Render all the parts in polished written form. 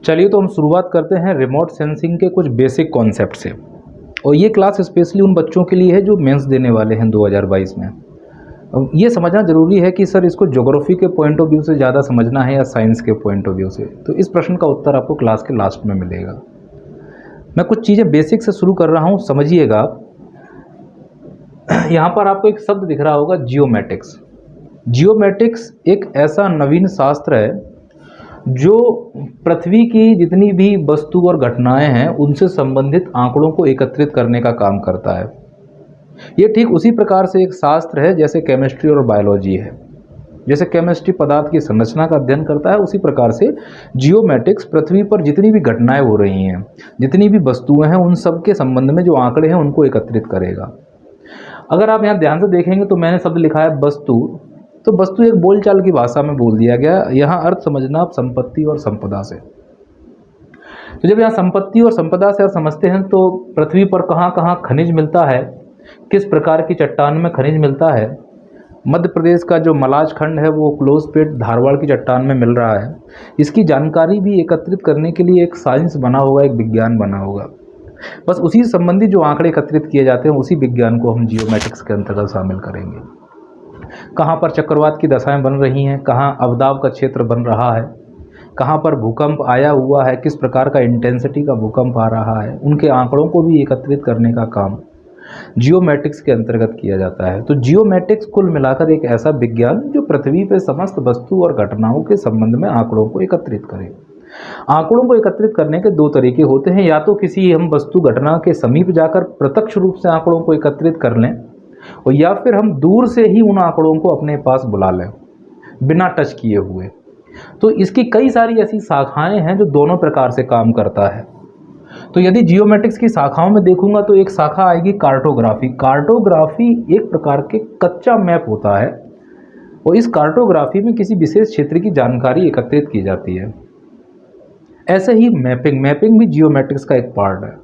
चलिए तो हम शुरुआत करते हैं रिमोट सेंसिंग के कुछ बेसिक कॉन्सेप्ट से। और ये क्लास स्पेशली उन बच्चों के लिए है जो मेंस देने वाले हैं 2022 में। अब ये समझना ज़रूरी है कि सर इसको ज्योग्राफी के पॉइंट ऑफ व्यू से ज़्यादा समझना है या साइंस के पॉइंट ऑफ व्यू से, तो इस प्रश्न का उत्तर आपको क्लास के लास्ट में मिलेगा। मैं कुछ चीज़ें बेसिक से शुरू कर रहा हूँ, समझिएगा। यहाँ पर आपको एक शब्द दिख रहा होगा, जियोमेटिक्स। जियोमेटिक्स एक ऐसा नवीन शास्त्र है जो पृथ्वी की जितनी भी वस्तु और घटनाएं हैं उनसे संबंधित आंकड़ों को एकत्रित करने का काम करता है। ये ठीक उसी प्रकार से एक शास्त्र है जैसे केमिस्ट्री और बायोलॉजी है। जैसे केमिस्ट्री पदार्थ की संरचना का अध्ययन करता है, उसी प्रकार से जियोमेटिक्स पृथ्वी पर जितनी भी घटनाएं हो रही हैं, जितनी भी वस्तुएं हैं, उन सब के संबंध में जो आंकड़े हैं उनको एकत्रित करेगा। अगर आप यहाँ ध्यान से देखेंगे तो मैंने शब्द लिखा है वस्तु। तो वस्तु एक बोलचाल की भाषा में बोल दिया गया। यहाँ अर्थ समझना आप संपत्ति और संपदा से। तो जब यहाँ संपत्ति और संपदा से अर्थ समझते हैं तो पृथ्वी पर कहाँ कहाँ खनिज मिलता है, किस प्रकार की चट्टान में खनिज मिलता है। मध्य प्रदेश का जो मलाज खंड है वो क्लोज पेट धारवाड़ की चट्टान में मिल रहा है। इसकी जानकारी भी एकत्रित करने के लिए एक साइंस बना होगा, एक विज्ञान बना होगा। बस उसी संबंधी जो आंकड़े एकत्रित किए जाते हैं उसी विज्ञान को हम जियोमेट्रिक्स के अंतर्गत शामिल करेंगे। कहाँ पर चक्रवात की दशाएं बन रही हैं, कहाँ अवदाब का क्षेत्र बन रहा है, कहाँ पर भूकंप आया हुआ है, किस प्रकार का इंटेंसिटी का भूकंप आ रहा है, उनके आंकड़ों को भी एकत्रित करने का काम जियोमेट्रिक्स के अंतर्गत किया जाता है। तो जियोमेट्रिक्स कुल मिलाकर एक ऐसा विज्ञान जो पृथ्वी पर समस्त वस्तु और घटनाओं के संबंध में आंकड़ों को एकत्रित करे। आंकड़ों को एकत्रित करने के दो तरीके होते हैं, या तो किसी हम वस्तु घटना के समीप जाकर प्रत्यक्ष रूप से आंकड़ों को एकत्रित कर लें, और या फिर हम दूर से ही उन आंकड़ों को अपने पास बुला लें बिना टच किए हुए। तो इसकी कई सारी ऐसी शाखाएं हैं जो दोनों प्रकार से काम करता है। तो यदि जियोमेट्रिक्स की शाखाओं में देखूंगा तो एक शाखा आएगी कार्टोग्राफी। कार्टोग्राफी एक प्रकार के कच्चा मैप होता है और इस कार्टोग्राफी में किसी विशेष क्षेत्र की जानकारी एकत्रित की जाती है। ऐसे ही मैपिंग भी जियोमेट्रिक्स का एक पार्ट है।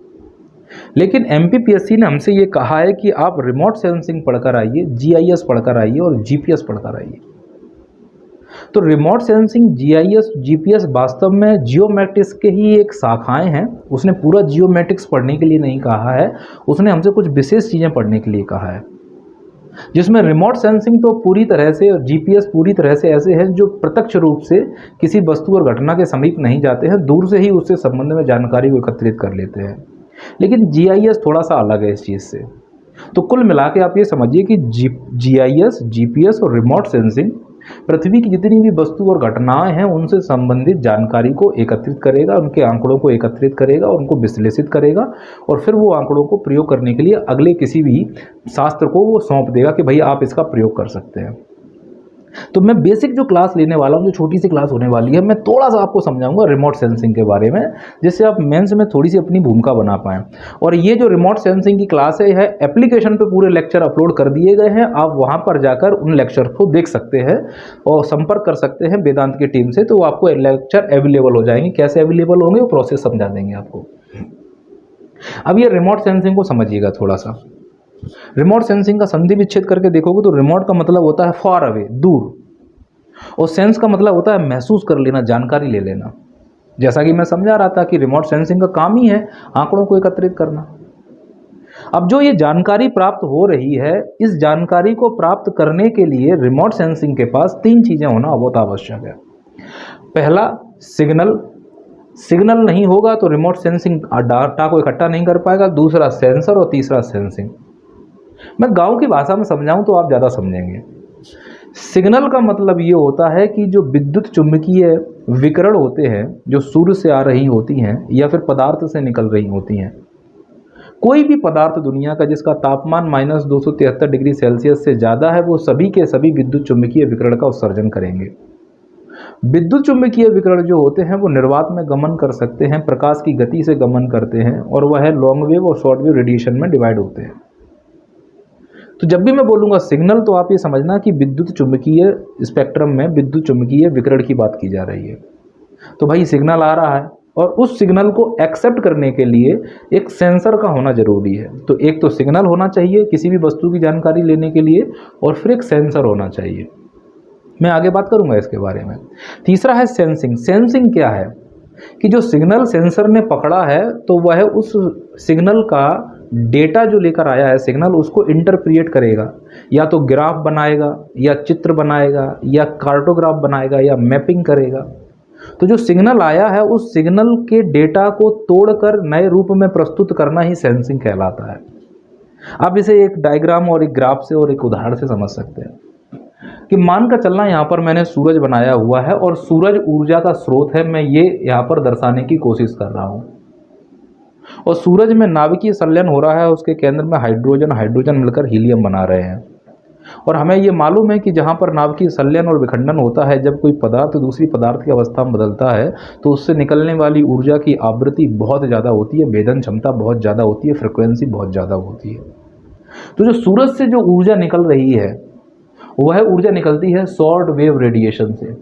लेकिन एमपीपीएससी ने हमसे ये कहा है कि आप रिमोट सेंसिंग पढ़कर आइए, जीआईएस पढ़कर आइए और जीपीएस पढ़कर आइए। तो रिमोट सेंसिंग, जीआईएस, जीपीएस वास्तव में जियोमेट्रिक्स के ही एक शाखाएं हैं। उसने पूरा जियोमेट्रिक्स पढ़ने के लिए नहीं कहा है, उसने हमसे कुछ विशेष चीज़ें पढ़ने के लिए कहा है, जिसमें रिमोट सेंसिंग तो पूरी तरह से और जीपीएस पूरी तरह से ऐसे हैं जो प्रत्यक्ष रूप से किसी वस्तु और घटना के समीप नहीं जाते हैं, दूर से ही उससे संबंध में जानकारी को एकत्रित कर लेते हैं। लेकिन जीआईएस थोड़ा सा अलग है इस चीज़ से। तो कुल मिला के आप ये समझिए कि जीआईएस, जीपीएस और रिमोट सेंसिंग पृथ्वी की जितनी भी वस्तु और घटनाएं हैं उनसे संबंधित जानकारी को एकत्रित करेगा, उनके आंकड़ों को एकत्रित करेगा, उनको विश्लेषित करेगा और फिर वो आंकड़ों को प्रयोग करने के लिए अगले किसी भी शास्त्र को वो सौंप देगा कि भाई आप इसका प्रयोग कर सकते हैं। तो मैं बेसिक जो क्लास लेने वाला हूँ, जो छोटी सी क्लास होने वाली है, मैं थोड़ा सा आपको समझाऊंगा रिमोट सेंसिंग के बारे में, जिससे आप मेंस में थोड़ी सी अपनी भूमिका बना पाएँ। और ये जो रिमोट सेंसिंग की क्लास है, यह एप्लीकेशन पे पूरे लेक्चर अपलोड कर दिए गए हैं। आप वहाँ पर जाकर उन लेक्चर को देख सकते हैं और संपर्क कर सकते हैं वेदांत की टीम से, तो आपको लेक्चर अवेलेबल हो जाएंगे। कैसे अवेलेबल होंगे वो प्रोसेस समझा देंगे आपको। अब ये रिमोट सेंसिंग को समझिएगा थोड़ा सा। रिमोट सेंसिंग का संधि विच्छेद करके देखोगे तो रिमोट का मतलब होता है फार अवे, दूर, और सेंस का मतलब होता है महसूस कर लेना, जानकारी ले लेना। जैसा कि मैं समझा रहा था कि रिमोट सेंसिंग का काम ही है आंकड़ों को एकत्रित करना। अब जो ये जानकारी प्राप्त हो रही है, इस जानकारी को प्राप्त करने के लिए रिमोट सेंसिंग के पास तीन चीजें होना बहुत आवश्यक है। पहला, सिग्नल नहीं होगा तो रिमोट सेंसिंग डाटा को इकट्ठा नहीं कर पाएगा। दूसरा सेंसर और तीसरा सेंसिंग। मैं गांव की भाषा में समझाऊं तो आप ज़्यादा समझेंगे। सिग्नल का मतलब ये होता है कि जो विद्युत चुंबकीय विकिरण होते हैं, जो सूर्य से आ रही होती हैं या फिर पदार्थ से निकल रही होती हैं, कोई भी पदार्थ दुनिया का जिसका तापमान -273 डिग्री सेल्सियस से ज़्यादा है, वो सभी के सभी विद्युत चुंबकीय विकिरण का उत्सर्जन करेंगे। विद्युत चुंबकीय विकिरण जो होते हैं वो निर्वात में गमन कर सकते हैं, प्रकाश की गति से गमन करते हैं और वह लॉन्ग वेव और शॉर्ट वेव रेडिएशन में डिवाइड होते हैं। तो जब भी मैं बोलूँगा सिग्नल, तो आप ये समझना कि विद्युत चुंबकीय स्पेक्ट्रम में विद्युत चुंबकीय विकिरण की बात की जा रही है। तो भाई सिग्नल आ रहा है और उस सिग्नल को एक्सेप्ट करने के लिए एक सेंसर का होना जरूरी है। तो एक तो सिग्नल होना चाहिए किसी भी वस्तु की जानकारी लेने के लिए, और फिर एक सेंसर होना चाहिए। मैं आगे बात करूंगा इसके बारे में। तीसरा है सेंसिंग। सेंसिंग क्या है? कि जो सिग्नल सेंसर ने पकड़ा है तो वह उस सिग्नल का डेटा जो लेकर आया है सिग्नल, उसको इंटरप्रिएट करेगा, या तो ग्राफ बनाएगा या चित्र बनाएगा या कार्टोग्राफ बनाएगा या मैपिंग करेगा। तो जो सिग्नल आया है उस सिग्नल के डेटा को तोड़कर नए रूप में प्रस्तुत करना ही सेंसिंग कहलाता है। आप इसे एक डायग्राम और एक ग्राफ से और एक उदाहरण से समझ सकते हैं कि मान कर चलना यहाँ पर मैंने सूरज बनाया हुआ है और सूरज ऊर्जा का स्रोत है, मैं ये यहाँ पर दर्शाने की कोशिश कर रहा हूँ। और सूरज में नाभिकीय संलयन हो रहा है, उसके केंद्र में हाइड्रोजन मिलकर हीलियम बना रहे हैं। और हमें ये मालूम है कि जहाँ पर नाभिकीय संलयन और विखंडन होता है, जब कोई पदार्थ दूसरी पदार्थ की अवस्था में बदलता है तो उससे निकलने वाली ऊर्जा की आवृत्ति बहुत ज़्यादा होती है, भेदन क्षमता बहुत ज़्यादा होती है, फ्रिक्वेंसी बहुत ज़्यादा होती है। तो जो सूरज से जो ऊर्जा निकल रही है वह ऊर्जा निकलती है शॉर्ट वेव रेडिएशन से,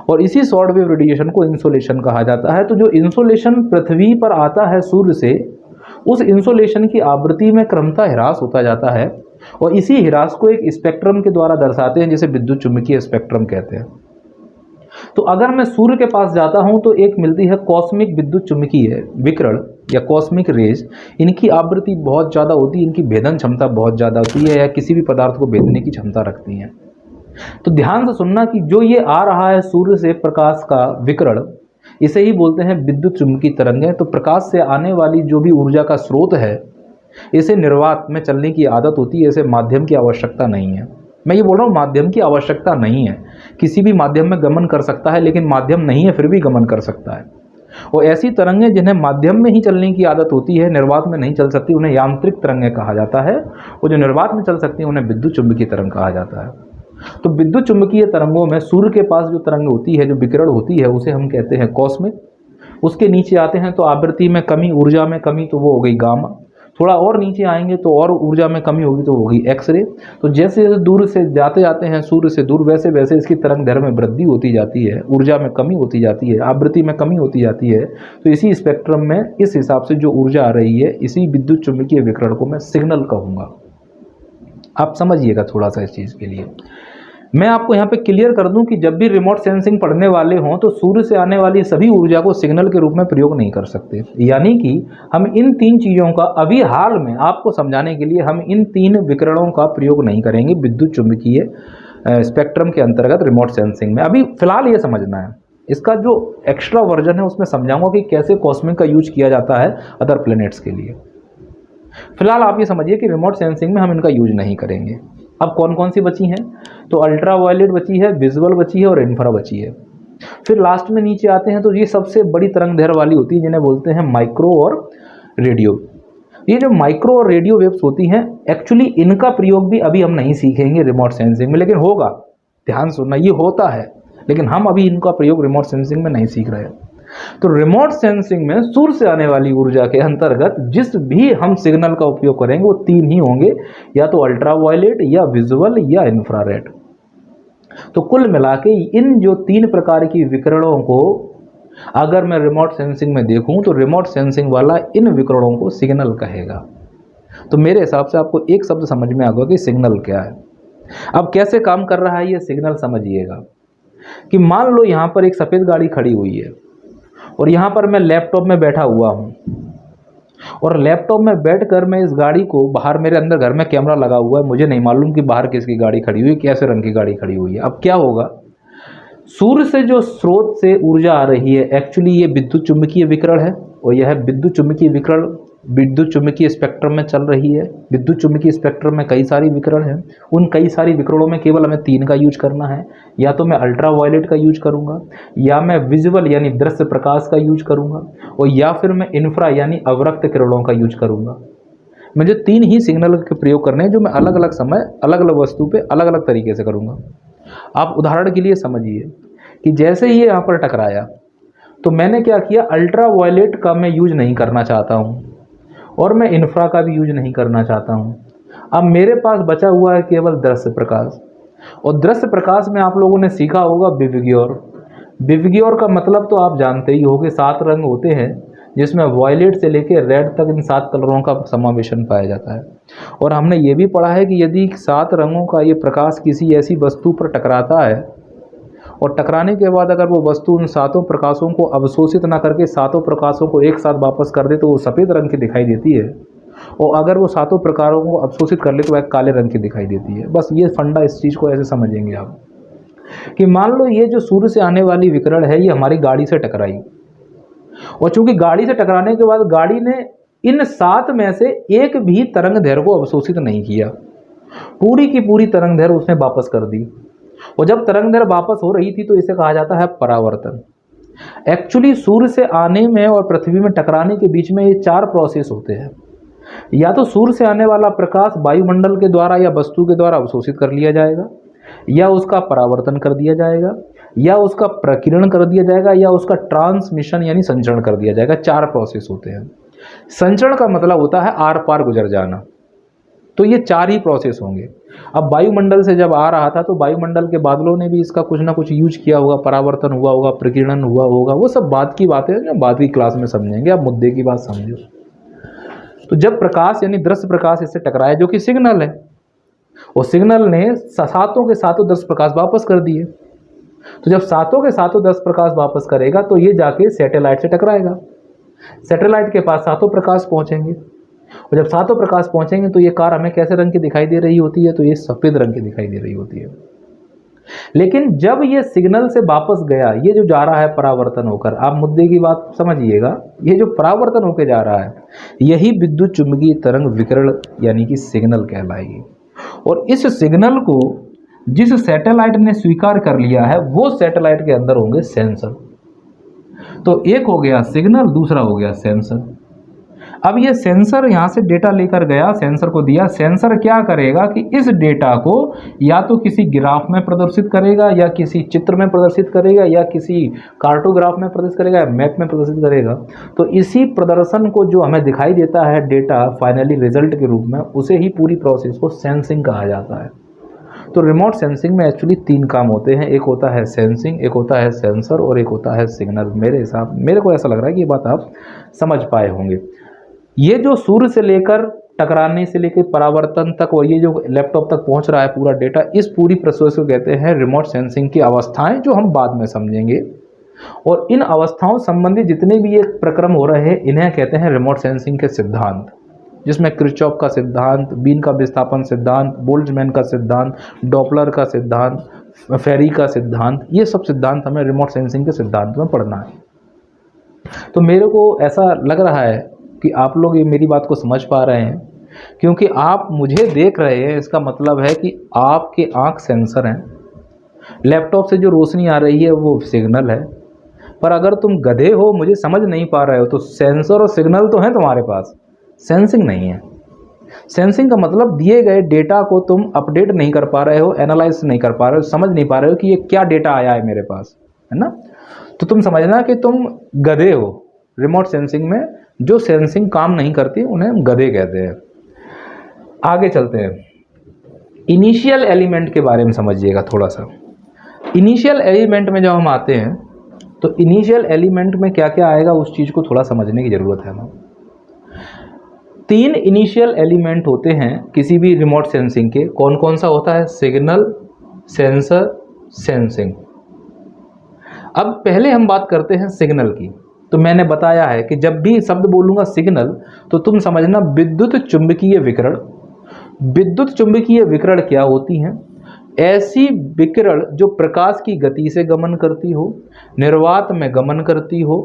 और इसी शॉर्ट वेव रेडिएशन को इंसोलेशन कहा जाता है। तो जो इंसोलेशन पृथ्वी पर आता है सूर्य से, उस इंसोलेशन की आवृत्ति में क्रमशः ह्रास होता जाता है, और इसी ह्रास को एक स्पेक्ट्रम के द्वारा दर्शाते हैं, जिसे विद्युत चुम्बकीय स्पेक्ट्रम कहते हैं। तो अगर मैं सूर्य के पास जाता हूं तो एक मिलती है कॉस्मिक विद्युत चुम्बकीय विकिरण या कॉस्मिक रेज। इनकी आवृत्ति बहुत ज़्यादा होती है, इनकी भेदन क्षमता बहुत ज़्यादा होती है, या किसी भी पदार्थ को भेदने की क्षमता रखती हैं। तो ध्यान से सुनना कि जो ये आ रहा है सूर्य से प्रकाश का विकिरण, इसे ही बोलते हैं विद्युत चुम्बकीय तरंगें। तो प्रकाश से आने वाली जो भी ऊर्जा का स्रोत है, इसे निर्वात में चलने की आदत होती है, इसे माध्यम की आवश्यकता नहीं है। मैं ये बोल रहा हूँ माध्यम की आवश्यकता नहीं है, किसी भी माध्यम में गमन कर सकता है, लेकिन माध्यम नहीं है फिर भी गमन कर सकता है। और ऐसी तरंगें जिन्हें माध्यम में ही चलने की आदत होती है, निर्वात में नहीं चल सकती, उन्हें यांत्रिक तरंगें कहा जाता है। और जो निर्वात में चल सकती हैं उन्हें विद्युत चुम्बकीय तरंग कहा जाता है। तो विद्युत चुम्बकीय तरंगों में सूर्य के पास जो तरंग होती है, जो विकिरण होती है, उसे हम कहते हैं कॉस्मिक। उसके नीचे आते हैं तो आवृत्ति में कमी, ऊर्जा में कमी, तो वो हो गई गामा। थोड़ा और नीचे आएंगे तो और ऊर्जा में कमी होगी, तो वो होगी एक्सरे। तो जैसे जैसे दूर से जाते जाते हैं सूर्य से दूर, वैसे वैसे इसकी तरंग दैर्घ्य में वृद्धि होती जाती है, ऊर्जा में कमी होती जाती है, आवृत्ति में कमी होती जाती है। तो इसी स्पेक्ट्रम में इस हिसाब से जो ऊर्जा आ रही है, इसी विद्युत चुम्बकीय विकिरण को मैं सिग्नल कहूँगा। आप समझिएगा थोड़ा सा इस चीज़ के लिए। मैं आपको यहाँ पे क्लियर कर दूं कि जब भी रिमोट सेंसिंग पढ़ने वाले हों तो सूर्य से आने वाली सभी ऊर्जा को सिग्नल के रूप में प्रयोग नहीं कर सकते। यानी कि हम इन तीन चीज़ों का अभी हाल में आपको समझाने के लिए हम इन तीन विकिरणों का प्रयोग नहीं करेंगे विद्युत चुम्बकीय स्पेक्ट्रम के अंतर्गत रिमोट सेंसिंग में। अभी फिलहाल ये समझना है, इसका जो एक्स्ट्रा वर्जन है उसमें समझाऊंगा कि कैसे कॉस्मिक का यूज किया जाता है अदर प्लैनेट्स के लिए। फिलहाल आप ये समझिए कि रिमोट सेंसिंग में हम इनका यूज नहीं करेंगे। अब कौन कौन सी बची हैं? तो अल्ट्रा वायलेट बची है, विजुअल बची है और इंफ्रा बची है। फिर लास्ट में नीचे आते हैं तो ये सबसे बड़ी तरंग दैर्घ्य वाली होती है, जिन्हें बोलते हैं माइक्रो और रेडियो। ये जो माइक्रो और रेडियो वेव्स होती हैं, एक्चुअली इनका प्रयोग भी अभी हम नहीं सीखेंगे रिमोट सेंसिंग में, लेकिन होगा। ध्यान सुनना, ये होता है, लेकिन हम अभी इनका प्रयोग रिमोट सेंसिंग में नहीं सीख रहे हैं। तो रिमोट सेंसिंग में सूर्य से आने वाली ऊर्जा के अंतर्गत जिस भी हम सिग्नल का उपयोग करेंगे वो तीन ही होंगे, या तो अल्ट्रा वायलेट या विजुअल या इंफ्रारेड। तो कुल मिला के इन जो तीन प्रकार की विकिरणों को अगर मैं रिमोट सेंसिंग में देखूं तो रिमोट सेंसिंग वाला इन विकिरणों को सिग्नल कहेगा। तो मेरे हिसाब से आपको एक शब्द समझ में आ गया कि सिग्नल क्या है। अब कैसे काम कर रहा है ये सिग्नल समझिएगा। कि मान लो यहाँ पर एक सफ़ेद गाड़ी खड़ी हुई है और यहाँ पर मैं लैपटॉप में बैठा हुआ हूँ, और लैपटॉप में बैठकर मैं इस गाड़ी को बाहर, मेरे अंदर घर में कैमरा लगा हुआ है, मुझे नहीं मालूम कि बाहर किसकी गाड़ी खड़ी हुई है, कैसे रंग की गाड़ी खड़ी हुई है। अब क्या होगा, सूर्य से जो स्रोत से ऊर्जा आ रही है, एक्चुअली ये विद्युत चुम्बकीय विकिरण है, और यह विद्युत चुम्बकीय विकिरण विद्युत चुम्बकीय स्पेक्ट्रम में चल रही है। विद्युत चुम्बकीय स्पेक्ट्रम में कई सारी विकिरण हैं, उन कई सारी विकिरणों में केवल हमें तीन का यूज करना है। या तो मैं अल्ट्रा वायलेट का यूज करूंगा, या मैं विजुअल यानी दृश्य प्रकाश का यूज करूंगा, और या फिर मैं इंफ्रा यानी अवरक्त किरणों का यूज करूंगा। मुझे तीन ही सिग्नल के प्रयोग करने हैं, जो मैं अलग अलग समय अलग अलग वस्तु पे अलग अलग तरीके से करूंगा। आप उदाहरण के लिए समझिए कि जैसे ही ये यहाँ पर टकराया तो मैंने क्या किया, अल्ट्रा वायलेट का मैं यूज नहीं करना चाहता हूँ और मैं इंफ्रा का भी यूज नहीं करना चाहता हूँ। अब मेरे पास बचा हुआ है केवल दृश्य प्रकाश, और दृश्य प्रकाश में आप लोगों ने सीखा होगा विवग्योर। विवग्योर का मतलब तो आप जानते ही होंगे, 7 रंग होते हैं जिसमें वायलेट से लेकर रेड तक इन 7 कलरों का समावेशन पाया जाता है। और हमने ये भी पढ़ा है कि यदि 7 रंगों का ये प्रकाश किसी ऐसी वस्तु पर टकराता है और टकराने के बाद अगर वो वस्तु उन सातों प्रकाशों को अवशोषित ना करके सातों प्रकाशों को एक साथ वापस कर दे तो वो सफ़ेद रंग की दिखाई देती है, और अगर वो सातों प्रकारों को अवशोषित कर ले तो वह काले रंग की दिखाई देती है। बस ये फंडा, इस चीज़ को ऐसे समझेंगे आप कि मान लो ये जो सूर्य से आने वाली विकिरण है ये हमारी गाड़ी से टकराई, और चूंकि गाड़ी से टकराने के बाद गाड़ी ने इन सात में से एक भी तरंग दैर्घ्य को अवशोषित नहीं किया, पूरी की पूरी तरंग दैर्घ्य उसने वापस कर दी, और जब तरंग दैर्घ्य वापस हो रही थी तो इसे कहा जाता है परावर्तन। एक्चुअली सूर्य से आने में और पृथ्वी में टकराने के बीच में ये चार प्रोसेस होते हैं। या तो सूर्य से आने वाला प्रकाश वायुमंडल के द्वारा या वस्तु के द्वारा अवशोषित कर लिया जाएगा, या उसका परावर्तन कर दिया जाएगा, या उसका प्रकीर्णन कर दिया जाएगा, या उसका ट्रांसमिशन यानी संचरण कर दिया जाएगा। चार प्रोसेस होते हैं। संचरण का मतलब होता है आर पार गुजर जाना। तो ये चार ही प्रोसेस होंगे। अब वायुमंडल से जब आ रहा था तो वायुमंडल के बादलों ने भी इसका कुछ ना कुछ यूज किया होगा, परावर्तन हुआ होगा, प्रकीर्णन हुआ होगा, वो सब बात की बातें हैं, बाद की क्लास में समझेंगे। आप मुद्दे की बात समझो। तो जब प्रकाश यानी दृश्य प्रकाश इससे टकराया जो कि सिग्नल है, और सिग्नल ने सातों के सातों दृश्य प्रकाश वापस कर दिए। तो जब सातों के सातों दृश्य प्रकाश वापस करेगा तो ये जाके सैटेलाइट से टकराएगा। सैटेलाइट के पास सातों प्रकाश पहुंचेंगे, और जब सातों प्रकाश पहुंचेंगे तो ये कार हमें कैसे रंग की दिखाई दे रही होती है? तो ये सफ़ेद रंग की दिखाई दे रही होती है। लेकिन जब ये सिग्नल से वापस गया, ये जो जा रहा है परावर्तन होकर, आप मुद्दे की बात समझिएगा, ये जो परावर्तन होकर जा रहा है यही विद्युत चुंबकीय तरंग विकिरण यानी कि सिग्नल कहलाएगी। और इस सिग्नल को जिस सैटेलाइट ने स्वीकार कर लिया है वो सैटेलाइट के अंदर होंगे सेंसर। तो एक हो गया सिग्नल, दूसरा हो गया सेंसर। अब ये सेंसर यहाँ से डेटा लेकर गया, सेंसर को दिया। सेंसर क्या करेगा कि इस डेटा को या तो किसी ग्राफ में प्रदर्शित करेगा, या किसी चित्र में प्रदर्शित करेगा, या किसी कार्टोग्राफ में प्रदर्शित करेगा, या मैप में प्रदर्शित करेगा। तो इसी प्रदर्शन को जो हमें दिखाई देता है डेटा फाइनली रिजल्ट के रूप में, उसे ही पूरी प्रोसेस को सेंसिंग कहा जाता है। तो रिमोट सेंसिंग में एक्चुअली तीन काम होते हैं। एक होता है सेंसिंग, एक होता है सेंसर, और एक होता है सिग्नल। मेरे को ऐसा लग रहा है कि ये बात आप समझ पाए होंगे। ये जो सूर्य से लेकर टकराने से लेकर परावर्तन तक और ये जो लैपटॉप तक पहुंच रहा है पूरा डेटा, इस पूरी प्रोसेस को कहते हैं रिमोट सेंसिंग की अवस्थाएं, जो हम बाद में समझेंगे। और इन अवस्थाओं संबंधी जितने भी ये प्रक्रम हो रहे हैं इन्हें कहते हैं रिमोट सेंसिंग के सिद्धांत, जिसमें किरचॉफ का सिद्धांत, बीन का विस्थापन सिद्धांत, बोल्ट्जमैन का सिद्धांत, डॉपलर का सिद्धांत, फेरी का सिद्धांत, ये सब सिद्धांत हमें रिमोट सेंसिंग के सिद्धांत में पढ़ना है। तो मेरे को ऐसा लग रहा है कि आप लोग ये मेरी बात को समझ पा रहे हैं, क्योंकि आप मुझे देख रहे हैं, इसका मतलब है कि आपके आँख सेंसर हैं। लैपटॉप से जो रोशनी आ रही है वो सिग्नल है। पर अगर तुम गधे हो, मुझे समझ नहीं पा रहे हो, तो सेंसर और सिग्नल तो है तुम्हारे पास, सेंसिंग नहीं है। सेंसिंग का मतलब दिए गए डेटा को तुम अपडेट नहीं कर पा रहे हो, एनालाइज नहीं कर पा रहे हो, समझ नहीं पा रहे हो कि ये क्या डेटा आया है मेरे पास, है ना। तो तुम समझना कि तुम गधे हो। रिमोट सेंसिंग में जो सेंसिंग काम नहीं करती उन्हें हम गधे कहते हैं। आगे चलते हैं। इनिशियल एलिमेंट के बारे में समझिएगा थोड़ा सा। इनिशियल एलिमेंट में जब हम आते हैं तो इनिशियल एलिमेंट में क्या क्या आएगा उस चीज़ को थोड़ा समझने की ज़रूरत है हमें। तीन इनिशियल एलिमेंट होते हैं किसी भी रिमोट सेंसिंग के। कौन कौन सा होता है? Signal, sensor, sensing. अब पहले हम बात करते हैं सिग्नल की। तो मैंने बताया है कि जब भी शब्द बोलूँगा सिग्नल तो तुम समझना विद्युत चुंबकीय विकिरण। विद्युत चुंबकीय विकिरण क्या होती हैं? ऐसी विकिरण जो प्रकाश की गति से गमन करती हो, निर्वात में गमन करती हो,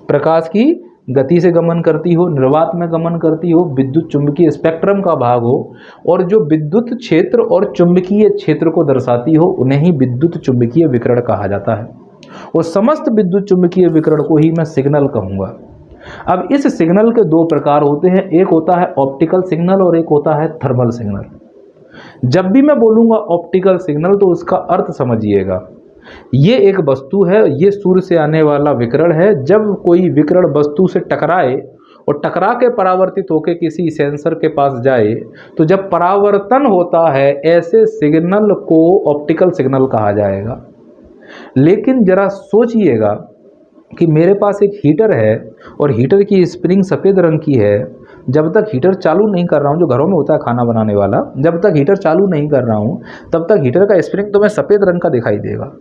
प्रकाश की गति से गमन करती हो, निर्वात में गमन करती हो, विद्युत चुंबकीय स्पेक्ट्रम का भाग हो, और जो विद्युत क्षेत्र और चुंबकीय क्षेत्र को दर्शाती हो, उन्हें ही विद्युत चुंबकीय विकिरण कहा जाता है। और समस्त विद्युत चुंबकीय विकिरण को ही मैं सिग्नल कहूँगा। अब इस सिग्नल के दो प्रकार होते हैं, एक होता है ऑप्टिकल सिग्नल और एक होता है थर्मल सिग्नल। जब भी मैं बोलूँगा ऑप्टिकल सिग्नल तो उसका अर्थ समझिएगा। ये एक वस्तु है, ये सूर्य से आने वाला विकिरण है। जब कोई विकिरण वस्तु से टकराए और टकरा के परावर्तित होकर किसी सेंसर के पास जाए, तो जब परावर्तन होता है ऐसे सिग्नल को ऑप्टिकल सिग्नल कहा जाएगा। लेकिन जरा सोचिएगा कि मेरे पास एक हीटर है और हीटर की स्प्रिंग सफ़ेद रंग की है। जब तक हीटर चालू नहीं कर रहा हूँ, जो घरों में होता है खाना बनाने वाला, जब तक हीटर चालू नहीं कर रहा हूँ तब तक हीटर का स्प्रिंग तुम्हें सफ़ेद रंग का दिखाई देगा।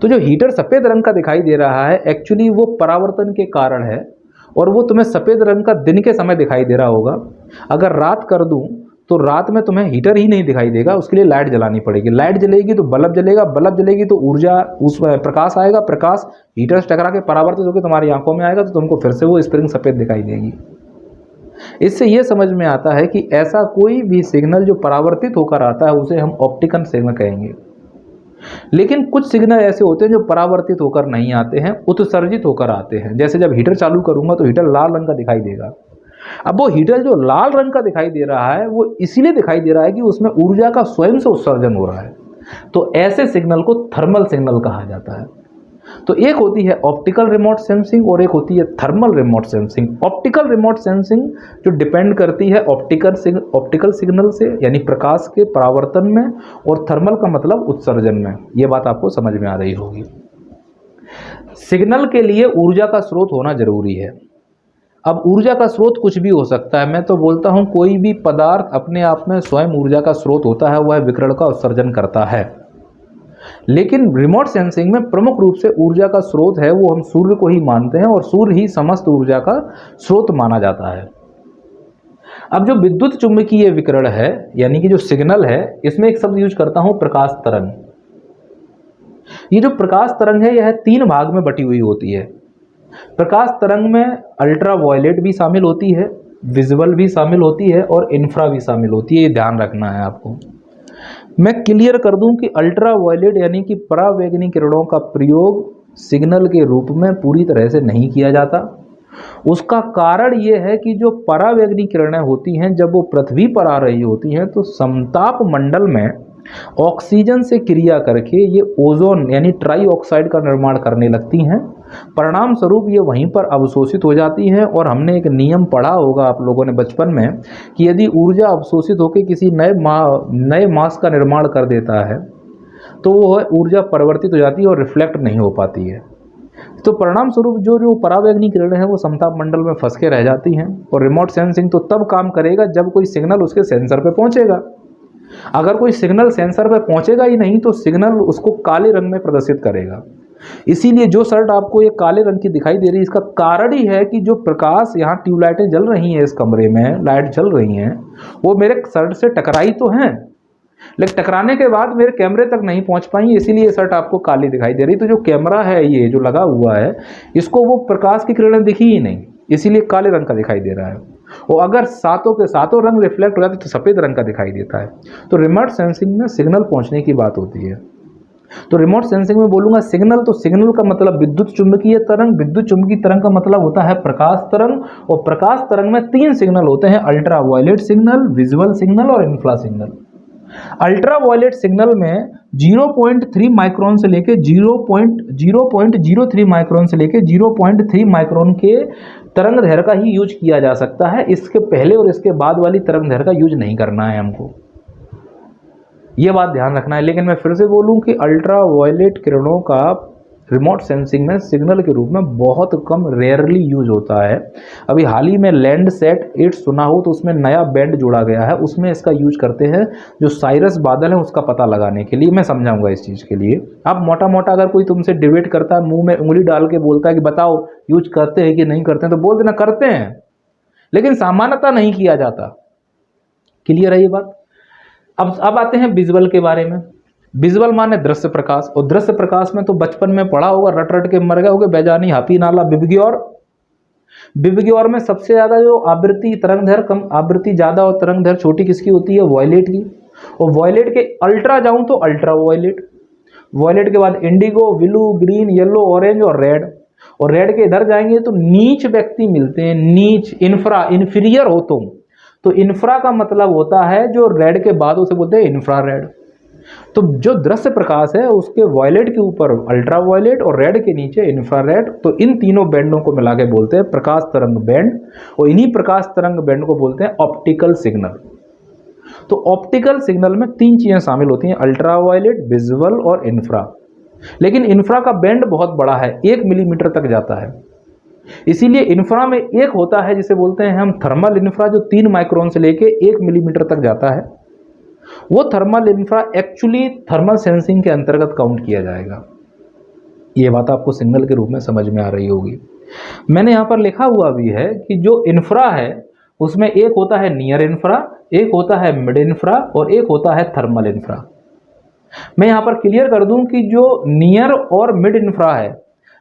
तो जो हीटर सफ़ेद रंग का दिखाई दे रहा है एक्चुअली वो परावर्तन के कारण है, और वो तुम्हें सफ़ेद रंग का दिन के समय दिखाई दे रहा होगा। अगर रात कर दूं तो रात में तुम्हें हीटर ही नहीं दिखाई देगा, उसके लिए लाइट जलानी पड़ेगी। लाइट जलेगी तो बल्ब जलेगा, बल्ब जलेगी तो ऊर्जा, उस प्रकाश आएगा, प्रकाश हीटर से टकरा के परावर्तित होकर तुम्हारी आंखों में आएगा, तो तुमको फिर से वो स्प्रिंग सफ़ेद दिखाई देगी। इससे ये समझ में आता है कि ऐसा कोई भी सिग्नल जो परावर्तित होकर आता है उसे हम ऑप्टिकल सिग्नल कहेंगे। लेकिन कुछ सिग्नल ऐसे होते हैं जो परावर्तित होकर नहीं आते हैं, उत्सर्जित होकर आते हैं। जैसे जब हीटर चालू करूंगा तो हीटर लाल रंग का दिखाई देगा। अब वो हीटर जो लाल रंग का दिखाई दे रहा है वो इसीलिए दिखाई दे रहा है कि उसमें ऊर्जा का स्वयं से उत्सर्जन हो रहा है। तो ऐसे सिग्नल को थर्मल सिग्नल कहा जाता है। तो एक होती है ऑप्टिकल रिमोट सेंसिंग और एक होती है thermal remote sensing. Optical remote sensing जो डिपेंड करती है ऑप्टिकल सिग्नल से, यानी प्रकाश के परावर्तन में, और थर्मल का मतलब उत्सर्जन में। ये बात आपको समझ में आ रही होगी। सिग्नल के लिए ऊर्जा का स्रोत होना जरूरी है। अब ऊर्जा का स्रोत कुछ भी हो सकता है। मैं तो बोलता हूं कोई भी पदार्थ अपने आप में स्वयं ऊर्जा का स्रोत होता है, वह विकिरण का उत्सर्जन करता है। लेकिन रिमोट सेंसिंग में प्रमुख रूप से ऊर्जा का स्रोत है वो हम सूर्य को ही मानते हैं, और सूर्य ही समस्त ऊर्जा का स्रोत माना जाता है। अब जो विद्युत चुंबकीय विकिरण है, यानी कि जो सिग्नल है, इसमें एक शब्द यूज करता हूं, प्रकाश तरंग। ये जो प्रकाश तरंग है यह 3 भाग में बटी हुई होती है। प्रकाश तरंग में अल्ट्रा वायलेट भी शामिल होती है, विजुअल भी शामिल होती है, और इंफ्रा भी शामिल होती है। ये ध्यान रखना है आपको। मैं क्लियर कर दूं कि अल्ट्रा वायलेट यानी कि परावैंगनी किरणों का प्रयोग सिग्नल के रूप में पूरी तरह से नहीं किया जाता। उसका कारण ये है कि जो परावैंगनी किरणें होती हैं जब वो पृथ्वी पर आ रही होती हैं तो समताप मंडल में ऑक्सीजन से क्रिया करके ये ओजोन यानी ट्राई ऑक्साइड का निर्माण करने लगती हैं। परिणाम स्वरूप ये वहीं पर अवशोषित हो जाती हैं। और हमने एक नियम पढ़ा होगा आप लोगों ने बचपन में कि यदि ऊर्जा अवशोषित होकर किसी नए मास का निर्माण कर देता है तो वह ऊर्जा परिवर्तित हो जाती है और रिफ्लेक्ट नहीं हो पाती है। तो परिणाम स्वरूप जो परावैंगनी किरणें हैं वो समताप मंडल में फंस के रह जाती हैं। और रिमोट सेंसिंग तो तब काम करेगा जब कोई सिग्नल उसके सेंसर पे पहुंचेगा। अगर कोई सिग्नल सेंसर पे पहुंचेगा ही नहीं तो सिग्नल उसको काले रंग में प्रदर्शित करेगा। इसीलिए जो शर्ट आपको ये काले रंग की दिखाई दे रही है इसका कारण ही है कि जो प्रकाश, यहाँ ट्यूबलाइटें जल रही हैं, इस कमरे में लाइट जल रही हैं, वो मेरे शर्ट से टकराई तो हैं, लेकिन टकराने के बाद मेरे कैमरे तक नहीं पहुंच पाई, इसीलिए ये शर्ट आपको काली दिखाई दे रही। तो जो कैमरा है ये जो लगा हुआ है इसको वो प्रकाश की किरणें दिखी ही नहीं, इसीलिए काले रंग का दिखाई दे रहा है। और अगर सातों के सातों रंग रिफ्लेक्ट हो जाते तो सफ़ेद रंग का दिखाई देता है। तो रिमोट सेंसिंग में सिग्नल पहुंचने की बात होती है। तो रिमोट सेंसिंग में बोलूंगा सिग्नल, तो सिग्नल का मतलब विद्युत चुंबकीय तरंग, विद्युत चुंबकीय तरंग का मतलब होता है प्रकाश तरंग, और प्रकाश तरंग में 3 सिग्नल होते हैं, ultra violet signal, visual signal और infra signal. Ultra violet signal में 0.3 माइक्रोन से लेके 0.03 माइक्रोन से लेके 0.3 माइक्रोन के तरंग दैर्घ्य का ही यूज किया जा सकता है। इसके पहले और इसके बाद वाली तरंग दैर्घ्य का यूज नहीं करना है हमको, ये बात ध्यान रखना है। लेकिन मैं फिर से बोलूं कि अल्ट्रा वायलेट किरणों का रिमोट सेंसिंग में सिग्नल के रूप में बहुत कम, रेयरली यूज होता है। अभी हाल ही में लैंडसैट 8 सुना हो तो उसमें नया बैंड जोड़ा गया है, उसमें इसका यूज करते हैं जो साइरस बादल है उसका पता लगाने के लिए। मैं समझाऊंगा इस चीज़ के लिए। अब मोटा मोटा अगर कोई तुमसे डिबेट करता है, मुंह में उंगली डाल के बोलता है कि बताओ यूज करते हैं कि नहीं करते हैं, तो बोल देना करते हैं, लेकिन सामान्यतः नहीं किया जाता। क्लियर है ये बात। अब आते हैं विजुअल के बारे में। विजुअल माने दृश्य प्रकाश, और दृश्य प्रकाश में तो बचपन में पढ़ा होगा, रट रट के मर गए होगे, बेजानी, हाथी नाला, बिबग्योर। बिबग्योर में सबसे ज्यादा जो आवृत्ति तरंग दैर्घ्य कम, आवृत्ति ज्यादा और तरंग दैर्घ्य छोटी किसकी होती है? वॉयलेट की। और वॉयलेट के अल्ट्रा जाऊं तो अल्ट्रा वॉयलेट, वॉयलेट के बाद Indigo, blue, green, yellow, orange और रेड। और रेड के इधर जाएंगे तो नीच व्यक्ति मिलते हैं, नीच, इन्फ्रा, इन्फीरियर हो तुम। तो इन्फ्रा का मतलब होता है जो रेड के बाद उसे बोलते हैं इन्फ्रा रेड। तो जो दृश्य प्रकाश है उसके वॉयलेट के ऊपर अल्ट्रा वॉयलेट और रेड के नीचे इंफ्रारेड, तो इन तीनों बैंडों को मिला के बोलते हैं प्रकाश तरंग बैंड, और इन्हीं प्रकाश तरंग बैंड को बोलते हैं ऑप्टिकल सिग्नल। तो ऑप्टिकल सिग्नल में 3 चीजें शामिल होती हैं, अल्ट्रा वॉयलेट, विजुअल और इंफ्रा। लेकिन इंफ्रा का बैंड बहुत बड़ा है, 1 मिलीमीटर तक जाता है। इसीलिए इंफ्रा में एक होता है जिसे बोलते हैं हम थर्मल इंफ्रा, जो 3 माइक्रोन से लेके 1 मिलीमीटर तक जाता है। वो thermal infra actually thermal sensing के अंतर्गत काउंट किया जाएगा। ये बात आपको सिग्नल के रूप में समझ में आ रही होगी। मैंने यहाँ पर लिखा हुआ भी है कि जो इंफ्रा है उसमें एक होता है नियर इंफ्रा, एक होता है मिड इंफ्रा और एक होता है थर्मल इंफ्रा। मैं यहाँ पर क्लियर कर दूं कि जो नियर और मिड इंफ्रा है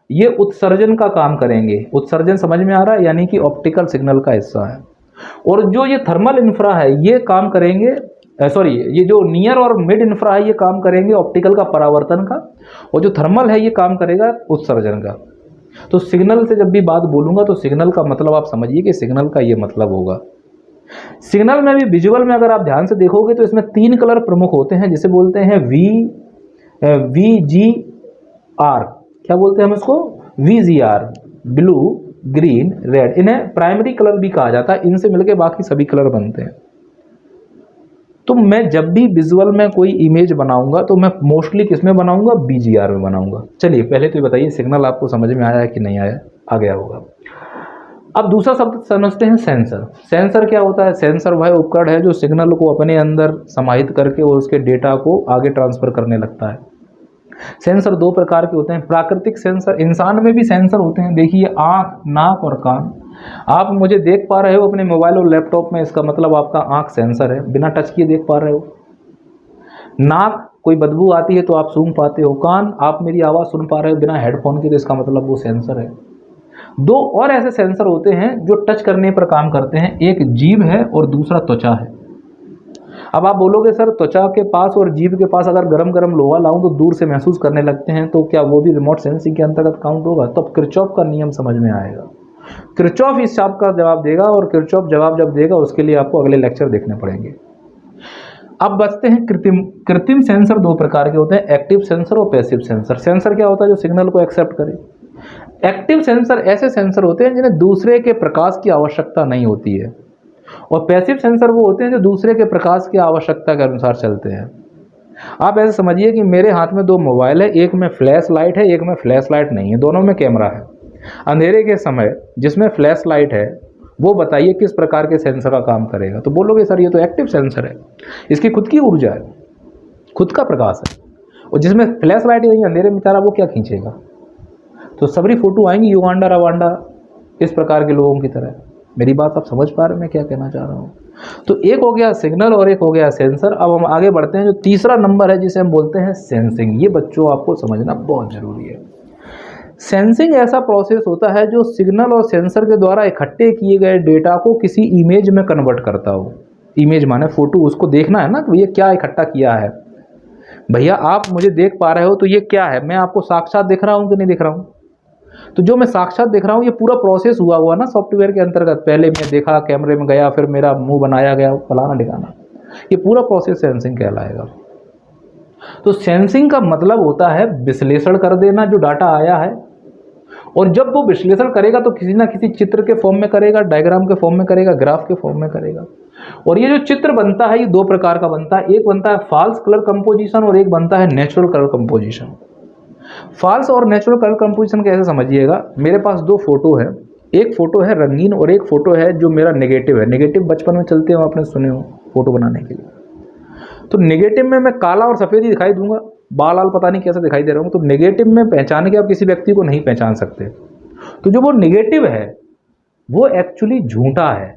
ये उत्सर्जन का काम करेंगे। उत्सर्जन समझ में आ रहा है, यानी कि ऑप्टिकल सिग्नल का हिस्सा है। और जो ये थर्मल इंफ्रा है ये काम करेंगे, सॉरी, ये जो नियर और मिड इंफ्रा है ये काम करेंगे ऑप्टिकल का परावर्तन का, और जो थर्मल है ये काम करेगा उत्सर्जन का। तो सिग्नल से जब भी बात बोलूंगा तो सिग्नल का मतलब आप समझिए कि सिग्नल का ये मतलब होगा। सिग्नल में भी विजुअल में अगर आप ध्यान से देखोगे तो इसमें 3 कलर प्रमुख होते हैं, जिसे बोलते हैं VGR। क्या बोलते हैं हम इसको? VGR, blue, green, red. इन्हें प्राइमरी कलर भी कहा जाता है। इनसे मिलकर बाकी सभी कलर बनते हैं। तो मैं जब भी विजुअल में कोई इमेज बनाऊंगा तो मैं मोस्टली किस में बनाऊंगा? VGR में बनाऊंगा। चलिए पहले तो ये बताइए सिग्नल आपको समझ में आया है कि नहीं आया? आ गया होगा। अब दूसरा शब्द समझते हैं सेंसर। सेंसर क्या होता है? सेंसर वह उपकरण है जो सिग्नल को अपने अंदर समाहित करके और उसके डेटा को आगे ट्रांसफर करने लगता है। सेंसर 2 प्रकार के होते हैं। प्राकृतिक सेंसर, इंसान में भी सेंसर होते हैं। देखिए आँख, नाक और कान। आप मुझे देख पा रहे हो अपने मोबाइल और लैपटॉप में, इसका मतलब आपका आँख सेंसर है, बिना टच किए देख पा रहे हो। नाक, कोई बदबू आती है तो आप सूंघ पाते हो। कान, आप मेरी आवाज़ सुन पा रहे हो बिना हेडफोन के, तो इसका मतलब वो सेंसर है। 2 और ऐसे सेंसर होते हैं जो टच करने पर काम करते हैं। एक जीभ है और दूसरा त्वचा है। अब आप बोलोगे सर त्वचा के पास और जीभ के पास अगर गरम गरम लोहा लाऊं तो दूर से महसूस करने लगते हैं, तो क्या वो भी रिमोट सेंसिंग के अंतर्गत काउंट होगा? तो अब किरचॉफ का नियम समझ में आएगा। किरचॉफ इस चाप का जवाब देगा, और किरचॉफ जवाब जब देगा उसके लिए आपको अगले लेक्चर देखने पड़ेंगे। अब बचते हैं कृत्रिम। कृत्रिम सेंसर 2 प्रकार के होते हैं, एक्टिव सेंसर और पैसिव सेंसर। सेंसर क्या होता है? जो सिग्नल को एक्सेप्ट करे। एक्टिव सेंसर ऐसे सेंसर होते हैं जिन्हें दूसरे के प्रकाश की आवश्यकता नहीं होती है, और पैसिव सेंसर वो होते हैं जो दूसरे के प्रकाश की आवश्यकता के अनुसार चलते हैं। आप ऐसे समझिए कि मेरे हाथ में 2 मोबाइल है, एक में फ्लैश लाइट है, एक में फ्लैश लाइट नहीं है, दोनों में कैमरा है। अंधेरे के समय जिसमें फ्लैश लाइट है वो बताइए किस प्रकार के सेंसर का काम करेगा? तो बोलोगे सर ये तो एक्टिव सेंसर है, इसकी खुद की ऊर्जा है, खुद का प्रकाश है। और जिसमें फ्लैश लाइट नहीं, अंधेरे में बेचारा वो क्या खींचेगा? तो सबरी फोटो आएंगी युगांडा रवांडा इस प्रकार के लोगों की तरह। मेरी बात आप समझ पा रहे हैं मैं क्या कहना चाह रहा हूँ? तो एक हो गया सिग्नल और एक हो गया सेंसर। अब हम आगे बढ़ते हैं। जो तीसरा नंबर है जिसे हम बोलते हैं सेंसिंग। ये बच्चों आपको समझना बहुत जरूरी है। सेंसिंग ऐसा प्रोसेस होता है जो सिग्नल और सेंसर के द्वारा इकट्ठे किए गए डेटा को किसी इमेज में कन्वर्ट करता हो। इमेज माने फोटो, उसको देखना है ना कि ये क्या इकट्ठा किया है। भैया आप मुझे देख पा रहे हो तो ये क्या है? मैं आपको साक्षात दिख रहा हूँ कि नहीं दिख रहा हूँ? तो जो मैं साक्षात देख रहा हूँ ये पूरा प्रोसेस हुआ ना सॉफ्टवेयर के अंतर्गत। पहले मैं देखा, कैमरे में गया, फिर मेरा मुंह बनाया गया, फलाना ढिकाना, ये पूरा प्रोसेस सेंसिंग कहलाएगा। तो सेंसिंग का मतलब होता है विश्लेषण कर देना जो डाटा आया है, और जब वो विश्लेषण करेगा तो किसी ना किसी चित्र के फॉर्म में करेगा, डायग्राम के फॉर्म में करेगा, ग्राफ के फॉर्म में करेगा। और ये जो चित्र बनता है ये 2 प्रकार का बनता है। एक बनता है फॉल्स कलर कंपोजिशन और एक बनता है नेचुरल कलर कंपोजिशन। फॉल्स और नेचुरल कलर कंपोजिशन कैसे समझिएगा? मेरे पास 2 फोटो है, एक फोटो है रंगीन और एक फोटो है जो मेरा नेगेटिव है। नेगेटिव बचपन में चलते हो, आपने सुने हो फोटो बनाने के लिए। तो नेगेटिव में मैं काला और सफ़ेद ही दिखाई दूंगा, बाल आल पता नहीं कैसे दिखाई दे रहा हूँ। तो नेगेटिव में पहचान के आप किसी व्यक्ति को नहीं पहचान सकते। तो जो वो नेगेटिव है वो एक्चुअली झूठा है।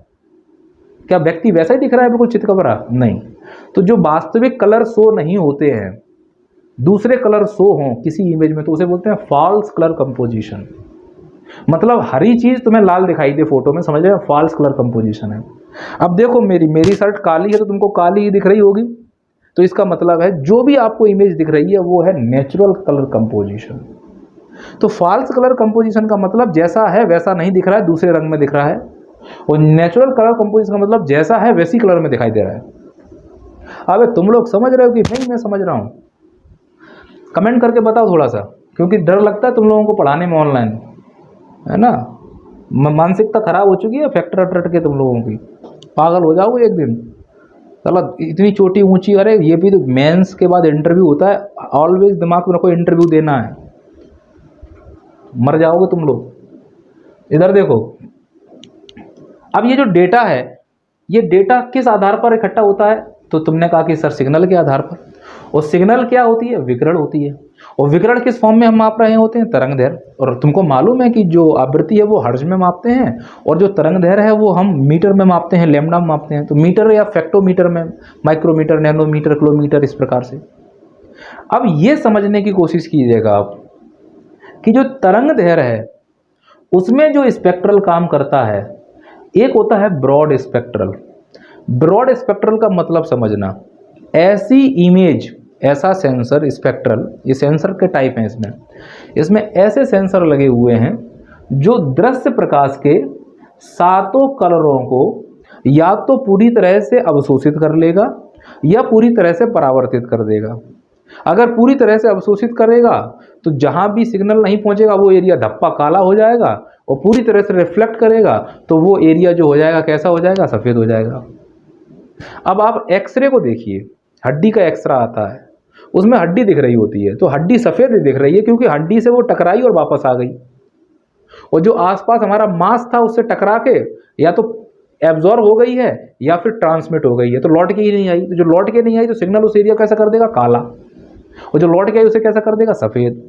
क्या व्यक्ति वैसा ही दिख रहा है बिल्कुल चितकबरा? नहीं। तो जो वास्तविक कलर शो नहीं होते हैं, दूसरे कलर शो हों किसी इमेज में, तो उसे बोलते हैं फॉल्स कलर कंपोजिशन। मतलब हरी चीज तुम्हें लाल दिखाई दे फोटो में, समझ रहे, फॉल्स कलर कंपोजिशन है। अब देखो मेरी शर्ट काली है तो तुमको काली ही दिख रही होगी, तो इसका मतलब है जो भी आपको इमेज दिख रही है वो है नेचुरल कलर कंपोजिशन। तो फॉल्स कलर कंपोजिशन का मतलब जैसा है वैसा नहीं दिख रहा है, दूसरे रंग में दिख रहा है। और नेचुरल कलर कंपोजिशन का मतलब जैसा है वैसी कलर में दिखाई दे रहा है। अब तुम लोग समझ रहे हो कि नहीं मैं समझ रहा हूं? कमेंट करके बताओ थोड़ा सा, क्योंकि डर लगता है तुम लोगों को पढ़ाने में ऑनलाइन, है ना। मानसिकता खराब हो चुकी है फैक्टर अटरट के, तुम लोगों की पागल हो जाओगे एक दिन। चलो इतनी छोटी ऊंची, अरे ये भी तो मेंस के बाद इंटरव्यू होता है, ऑलवेज दिमाग में रखो इंटरव्यू देना है, मर जाओगे तुम लोग। इधर देखो, अब ये जो डेटा है ये डेटा किस आधार पर इकट्ठा होता है? तो तुमने कहा कि सर सिग्नल के आधार पर। और सिग्नल क्या होती है? विकिरण होती है। और विकिरण किस फॉर्म में हम माप रहे होते हैं? तरंग दैर्घ्य। और तुमको मालूम है कि जो आवृत्ति है वो हर्ट्ज में मापते हैं और जो तरंग दैर्घ्य है वो हम मीटर में मापते हैं, लैम्डा में मापते हैं। तो मीटर या फेक्टोमीटर में, माइक्रोमीटर, नैनोमीटर, किलोमीटर, इस प्रकार से। अब ये समझने की कोशिश कीजिएगा आप कि जो तरंग दैर्घ्य है उसमें जो स्पेक्ट्रल काम करता है, एक होता है ब्रॉड स्पेक्ट्रल। ब्रॉड स्पेक्ट्रल का मतलब समझना, ऐसी इमेज, ऐसा सेंसर स्पेक्ट्रल, ये सेंसर के टाइप हैं इसमें ऐसे सेंसर लगे हुए हैं जो दृश्य प्रकाश के सातों कलरों को या तो पूरी तरह से अवशोषित कर लेगा या पूरी तरह से परावर्तित कर देगा। अगर पूरी तरह से अवशोषित करेगा तो जहां भी सिग्नल नहीं पहुंचेगा वो एरिया धप्पा काला हो जाएगा, और पूरी तरह से रिफ्लेक्ट करेगा तो वो एरिया जो हो जाएगा कैसा हो जाएगा? सफ़ेद हो जाएगा। अब आप एक्सरे को देखिए, हड्डी का एक्सरे आता है, उसमें हड्डी दिख रही होती है, तो हड्डी सफ़ेद दिख रही है क्योंकि हड्डी से वो टकराई और वापस आ गई, और जो आसपास हमारा मांस था उससे टकरा के या तो एब्जॉर्ब हो गई है या फिर ट्रांसमिट हो गई है, तो लौट के ही नहीं आई। तो जो लौट के नहीं आई तो सिग्नल उस एरिया कैसा कर देगा? काला, और जो लौट के आई उसे कैसा कर देगा? सफ़ेद।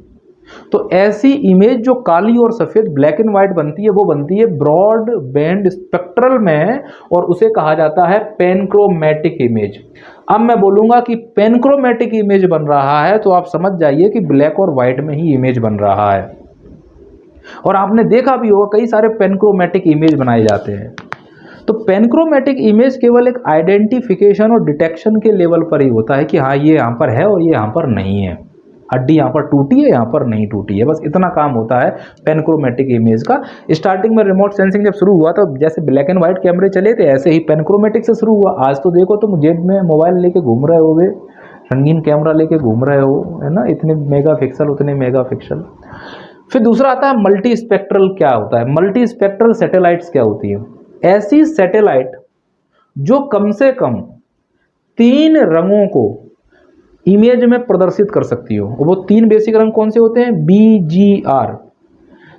तो ऐसी इमेज जो काली और सफ़ेद, ब्लैक एंड व्हाइट बनती है, वो बनती है ब्रॉड बैंड स्पेक्ट्रल में, और उसे कहा जाता है पेनक्रोमैटिक इमेज। अब मैं बोलूंगा कि पेनक्रोमैटिक इमेज बन रहा है तो आप समझ जाइए कि ब्लैक और व्हाइट में ही इमेज बन रहा है। और आपने देखा भी होगा कई सारे पेनक्रोमैटिक इमेज बनाए जाते हैं। तो पेनक्रोमैटिक इमेज केवल एक आइडेंटिफिकेशन और डिटेक्शन के लेवल पर ही होता है कि हाँ ये यहाँ पर है और ये यहाँ पर नहीं है, हड्डी यहाँ पर टूटी है, यहाँ पर नहीं टूटी है, बस इतना काम होता है पेनक्रोमैटिक इमेज का। स्टार्टिंग में रिमोट सेंसिंग जब शुरू हुआ तो जैसे ब्लैक एंड व्हाइट कैमरे चले थे, ऐसे ही पेनक्रोमैटिक से शुरू हुआ। आज तो देखो तुम जेब में मोबाइल लेके घूम रहे होगे, रंगीन कैमरा लेके घूम रहे हो, है ना, इतने मेगा पिक्सल उतने मेगा पिक्सल। फिर दूसरा आता है मल्टी स्पेक्ट्रल। क्या होता है मल्टी स्पेक्ट्रल? सैटेलाइट्स क्या होती है? ऐसी सैटेलाइट जो कम से कम 3 रंगों को इमेज में प्रदर्शित कर सकती हो। वो 3 बेसिक रंग कौन से होते हैं? BGR।